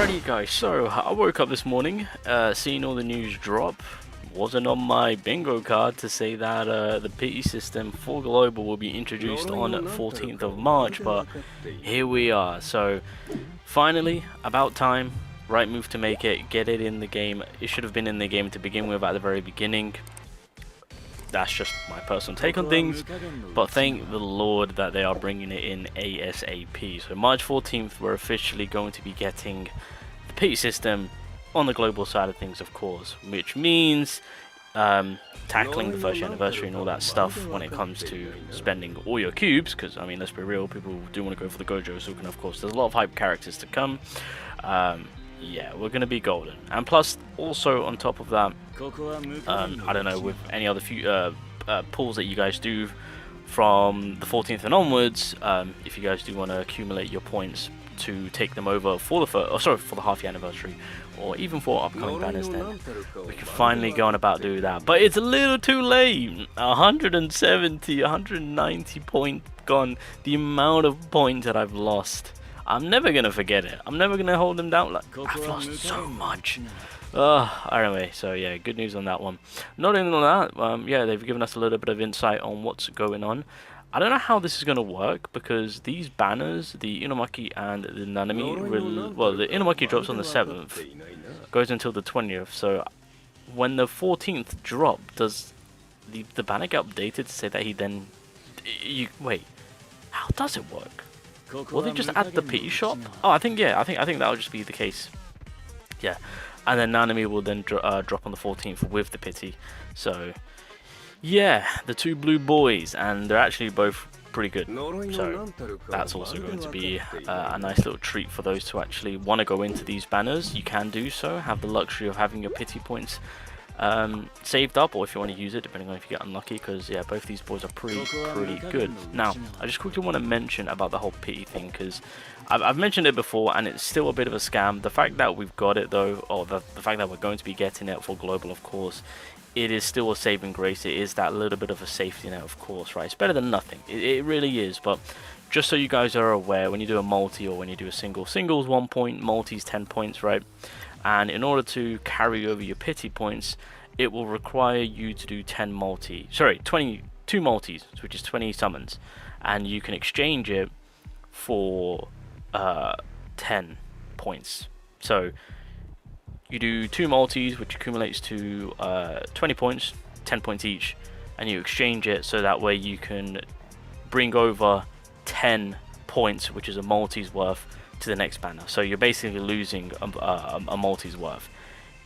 Alrighty guys, so I woke up this morning, seeing all the news drop. Wasn't on my bingo card to say that the pity system for global will be introduced on 14th of March, but here we are. So finally, about time, right move to make it, get it in the game. It should have been in the game to begin with at the very beginning. That's just my personal take on things, but thank the Lord that they are bringing it in ASAP. So March 14th, we're officially going to be getting the pity system on the global side of things, of course, which means tackling the first anniversary and all that stuff when it comes to spending all your cubes, because I mean, let's be real, people do want to go for the Gojo Sukan, of course. There's a lot of hype characters to come. Yeah, we're going to be golden. And plus, also on top of that, I don't know, with any other few pulls that you guys do from the 14th and onwards, if you guys do want to accumulate your points to take them over for the half year anniversary, or even for upcoming banners, then we can finally go on about do that. But it's a little too late. 170, 190 point gone. The amount of points that I've lost, I'm never gonna forget it. I'm never gonna hold them down. Like, I've lost so much. Anyway, so yeah, good news on that one. Not only that, yeah, they've given us a little bit of insight on what's going on. I don't know how this is going to work, because these banners, the Inumaki and the Nanami, well, the Inumaki drops on the 7th, goes until the 20th, so when the 14th drop, does the banner get updated to say that he then... wait, how does it work? Will they just add the pity shop? Oh, I think, yeah, I think that'll just be the case. Yeah, and then Nanami will then drop on the 14th with the pity, so... yeah, the two blue boys, and they're actually both pretty good, so that's also going to be a nice little treat for those who actually want to go into these banners. You can do so, have the luxury of having your pity points saved up, or if you want to use it, depending on if you get unlucky, because yeah, both these boys are pretty good. Now, I just quickly want to mention about the whole pity thing, because I've mentioned it before, and it's still a bit of a scam. The fact that we've got it though, or the fact that we're going to be getting it for global, of course, it is still a saving grace. It is that little bit of a safety net, of course, right? It's better than nothing. It really is. But just so you guys are aware, when you do a multi or when you do a singles 1 point, multis 10 points, right? And in order to carry over your pity points, it will require you to do 22 multis, which is 20 summons, and you can exchange it for 10 points. So you do 2 multis, which accumulates to 20 points, 10 points each, and you exchange it so that way you can bring over 10 points, which is a multi's worth, to the next banner. So you're basically losing a multi's worth.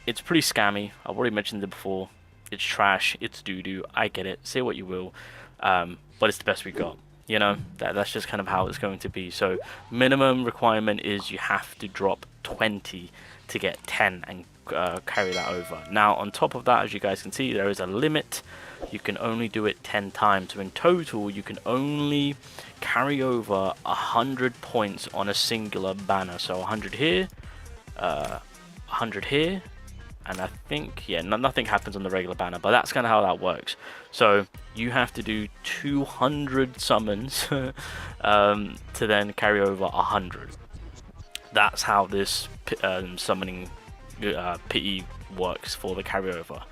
It's pretty scammy. I've already mentioned it before. It's trash. It's doo-doo. I get it. Say what you will. But it's the best we got. You know, that's just kind of how it's going to be. So minimum requirement is you have to drop 20 to get 10 and carry that over. Now, on top of that, as you guys can see, there is a limit. You can only do it 10 times. So in total, you can only carry over 100 points on a singular banner. So 100 here, 100 here, and I think, yeah, nothing happens on the regular banner, but that's kind of how that works. So you have to do 200 summons to then carry over 100. That's how this summoning pity works for the carryover.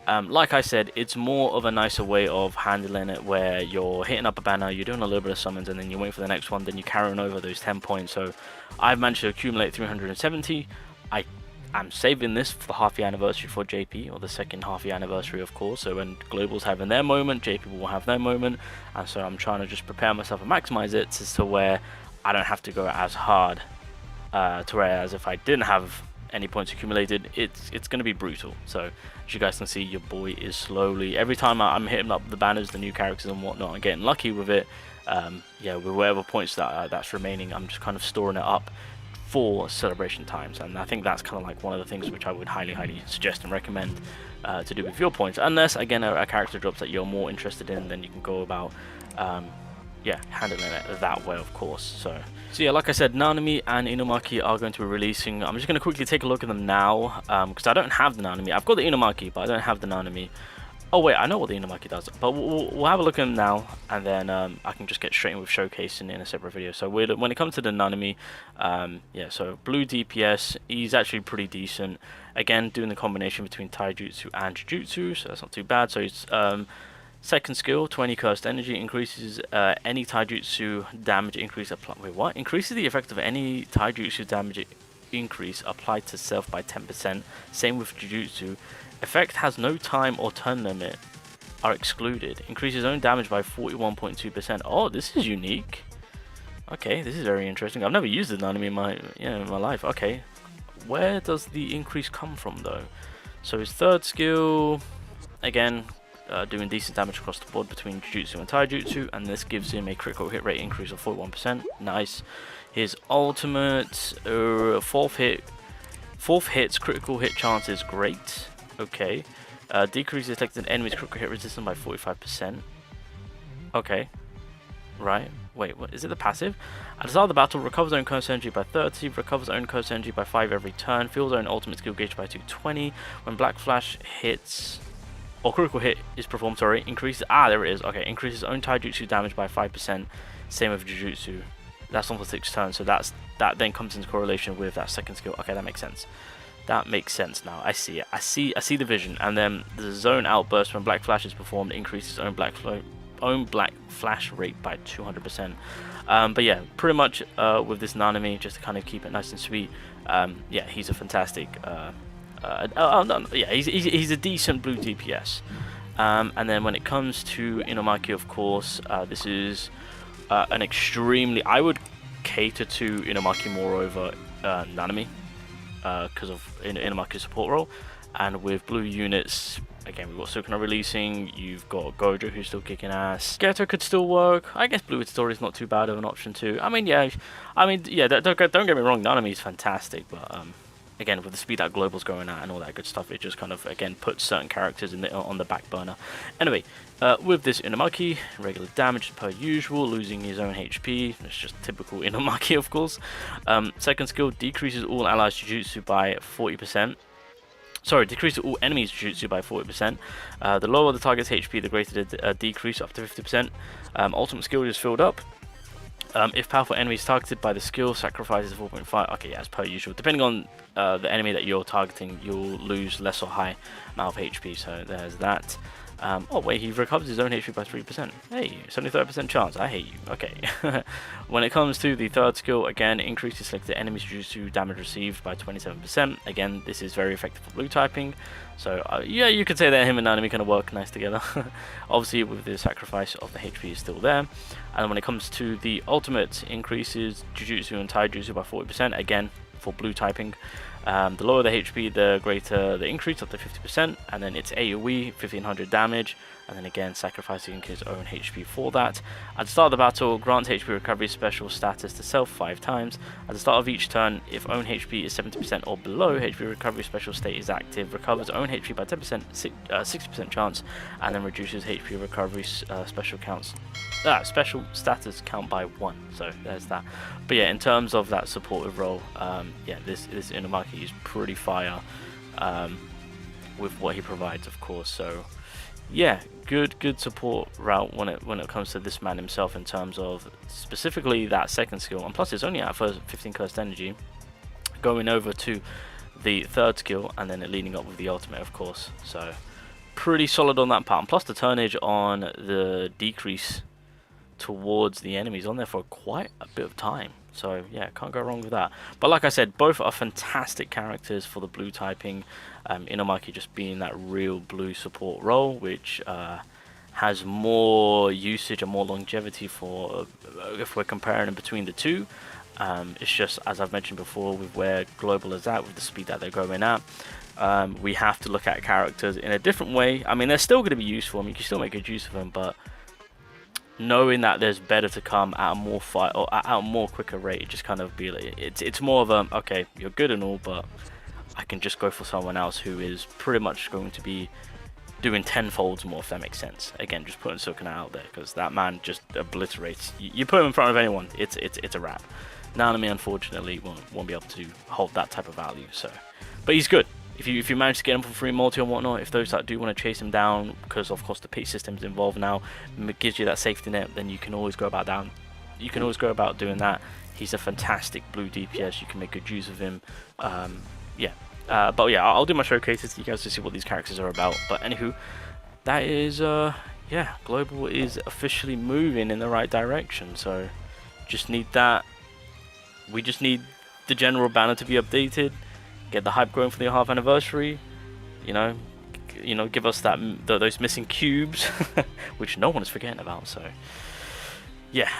Like I said, it's more of a nicer way of handling it, where you're hitting up a banner, you're doing a little bit of summons, and then you wait for the next one, then you're carrying over those 10 points. So I've managed to accumulate 370. I'm saving this for the half year anniversary for JP, or the second half year anniversary, of course. So when Global's having their moment, JP will have their moment, and so I'm trying to just prepare myself and maximize it to where I don't have to go as hard. To whereas if I didn't have any points accumulated, it's going to be brutal. So as you guys can see, your boy is slowly, every time I'm hitting up the banners, the new characters and whatnot, and getting lucky with it, yeah, with whatever points that's remaining, I'm just kind of storing it up for celebration times. And I think that's kind of like one of the things which I would highly suggest and recommend to do with your points, unless again a character drops that you're more interested in, then you can go about yeah, handling it that way, of course. So yeah, like I said, Nanami and Inumaki are going to be releasing. I'm just going to quickly take a look at them now, because I don't have the Nanami. I've got the Inumaki, but I don't have the Nanami. Oh wait, I know what the Inumaki does, but we'll have a look at him now, and then I can just get straight in with showcasing in a separate video. So when it comes to the Nanami, yeah, so blue DPS, he's actually pretty decent. Again, doing the combination between Taijutsu and Jujutsu, so that's not too bad. So he's second skill, 20 cursed energy, increases any Taijutsu damage increase applied. Wait, what? Increases the effect of any Taijutsu damage increase applied to self by 10%. Same with Jujutsu. Effect has no time or turn limit, are excluded. Increases own damage by 41.2%. Oh, this is unique. Okay, this is very interesting. I've never used the Nanami in my life. Okay, where does the increase come from though? So his third skill, again, doing decent damage across the board between Jujutsu and Taijutsu, and this gives him a critical hit rate increase of 41%. Nice. His ultimate, fourth hit's critical hit chance is great. Okay. Decreases selected enemy's critical hit resistance by 45%. Okay. Right. Wait, what is it? The passive? At the start of the battle, recovers own cursed energy by 30, recovers own cursed energy by 5 every turn, feels own ultimate skill gauge by 220. When Black Flash hits, or critical hit is performed, sorry, increases, there it is, okay, increases own Taijutsu damage by 5%, same with Jujutsu. That's on for 6 turns, so that then comes into correlation with that second skill. Okay, that makes sense. That makes sense now. I see it. I see the vision. And then the zone outburst when Black Flash is performed increases own Black Flash rate by 200%. But yeah, pretty much with this Nanami, just to kind of keep it nice and sweet. Yeah, he's a fantastic. Yeah, he's a decent blue DPS. And then when it comes to Inumaki, of course, this is an extremely. I would cater to Inumaki more over Nanami. Because of Inumaki's support role, and with blue units, again, we've got Sukuna releasing, you've got Gojo who's still kicking ass, Geto could still work, I guess Blue Story is not too bad of an option too. I mean, yeah, don't get me wrong, Nanami is fantastic, but again, with the speed that Global's going at and all that good stuff, it just kind of, again, puts certain characters on the back burner. Anyway, with this Inumaki, regular damage per usual, losing his own HP. It's just typical Inumaki, of course. Second skill, decreases all allies' Jujutsu by 40%. Sorry, decreases all enemies' Jujutsu by 40%. The lower the target's HP, the greater the decrease, up to 50%. Ultimate skill is filled up. If powerful enemies targeted by the skill, sacrifices 4.5. Okay, yeah, as per usual. Depending on the enemy that you're targeting, you'll lose less or high amount of HP. So there's that. Oh wait, he recovers his own HP by 3%. Hey, it's only 30% chance. I hate you. Okay. When it comes to the third skill, again, increases selected enemy's Jujutsu damage received by 27%. Again, this is very effective for blue typing. So yeah, you could say that him and Nanami kind of work nice together. Obviously, with the sacrifice of the HP is still there. And when it comes to the ultimate, increases Jujutsu and Taijutsu by 40%. Again, for blue typing. The lower the HP, the greater the increase, up to 50%, and then it's AoE, 1500 damage, and then again sacrificing his own HP for that. At the start of the battle, grants HP recovery special status to self 5 times. At the start of each turn, if own HP is 70% or below, HP recovery special state is active, recovers own HP by 10%, 60% chance, and then reduces HP recovery special status count by 1. So there's that. But yeah, in terms of that supportive role, yeah, this Inumaki is pretty fire with what he provides, of course. So yeah, good support route when it comes to this man himself, in terms of specifically that second skill, and plus it's only at first 15 cursed energy, going over to the third skill and then leading up with the ultimate, of course. So pretty solid on that part, and plus the turnage on the decrease towards the enemies on there for quite a bit of time. So yeah, can't go wrong with that. But like I said, both are fantastic characters for the blue typing. Inumaki just being that real blue support role, which has more usage and more longevity for if we're comparing them between the two. It's just, as I've mentioned before, with where Global is at, with the speed that they're going at, we have to look at characters in a different way. I mean, they're still going to be useful. I mean, you can still make good use of them, but knowing that there's better to come at a more at a more quicker rate, just kind of be like, it's more of a, okay, you're good and all, but I can just go for someone else who is pretty much going to be doing tenfolds more, if that makes sense. Again, just putting Sukuna out there, because that man just obliterates. You put him in front of anyone, it's a wrap. Nanami unfortunately won't be able to hold that type of value. So, but he's good. if you manage to get him for free multi and whatnot, if those that do want to chase him down, because of course the pity system's involved now, it gives you that safety net, then you can always go about down. You can always go about doing that. He's a fantastic blue DPS. You can make good use of him. Yeah. But yeah, I'll do my showcases to you guys to see what these characters are about. But anywho, that is yeah, global is officially moving in the right direction. So just need that. We just need the general banner to be updated. Get the hype going for the half anniversary, you know, give us those missing cubes, which no one is forgetting about. So, yeah,